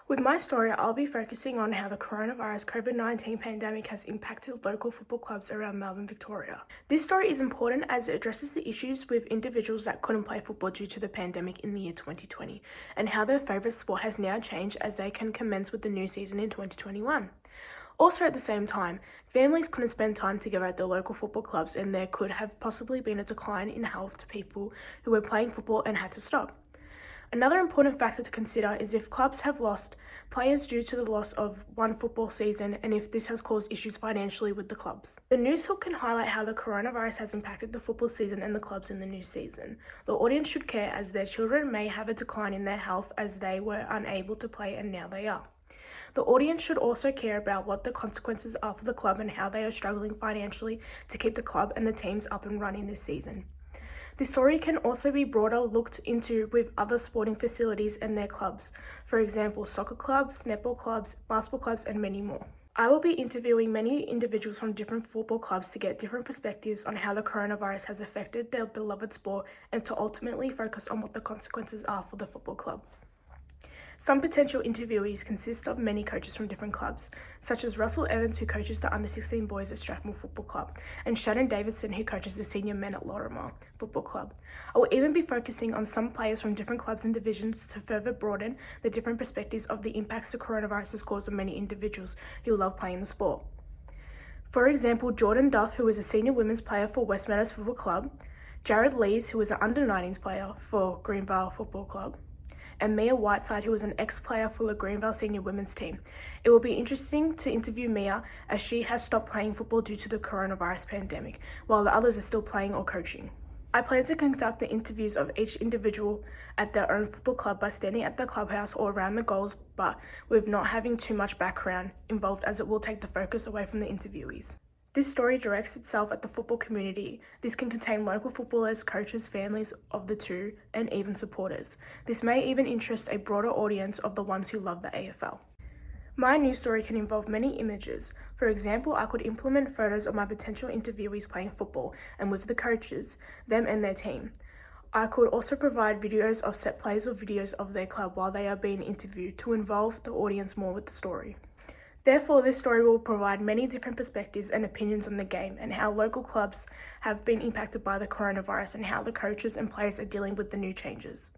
With my story, I'll be focusing on how the coronavirus COVID-19 pandemic has impacted local football clubs around Melbourne, Victoria. This story is important as it addresses the issues with individuals that couldn't play football due to the pandemic in the year 2020, and how their favourite sport has now changed as they can commence with the new season in 2021. Also, at the same time, families couldn't spend time together at their local football clubs, and there could have possibly been a decline in health to people who were playing football and had to stop. Another important factor to consider is if clubs have lost players due to the loss of one football season and if this has caused issues financially with the clubs. The news hook can highlight how the coronavirus has impacted the football season and the clubs in the new season. The audience should care as their children may have a decline in their health as they were unable to play and now they are. The audience should also care about what the consequences are for the club and how they are struggling financially to keep the club and the teams up and running this season. This story can also be broader looked into with other sporting facilities and their clubs, for example, soccer clubs, netball clubs, basketball clubs, and many more. I will be interviewing many individuals from different football clubs to get different perspectives on how the coronavirus has affected their beloved sport and to ultimately focus on what the consequences are for the football club. Some potential interviewees consist of many coaches from different clubs, such as Russell Evans, who coaches the under-16 boys at Strathmore Football Club, and Shannon Davidson, who coaches the senior men at Lorimer Football Club. I will even be focusing on some players from different clubs and divisions to further broaden the different perspectives of the impacts the coronavirus has caused on many individuals who love playing the sport. For example, Jordan Duff, who is a senior women's player for West Meadows Football Club, Jared Lees, who is an under-19s player for Greenvale Football Club, and Mia Whiteside, who was an ex-player for the Greenvale senior women's team. It will be interesting to interview Mia as she has stopped playing football due to the coronavirus pandemic, while the others are still playing or coaching. I plan to conduct the interviews of each individual at their own football club by standing at the clubhouse or around the goals, but with not having too much background involved as it will take the focus away from the interviewees. This story directs itself at the football community. This can contain local footballers, coaches, families of the two, and even supporters. This may even interest a broader audience of the ones who love the AFL. My news story can involve many images. For example, I could implement photos of my potential interviewees playing football and with the coaches, them and their team. I could also provide videos of set plays or videos of their club while they are being interviewed to involve the audience more with the story. Therefore, this story will provide many different perspectives and opinions on the game and how local clubs have been impacted by the coronavirus and how the coaches and players are dealing with the new changes.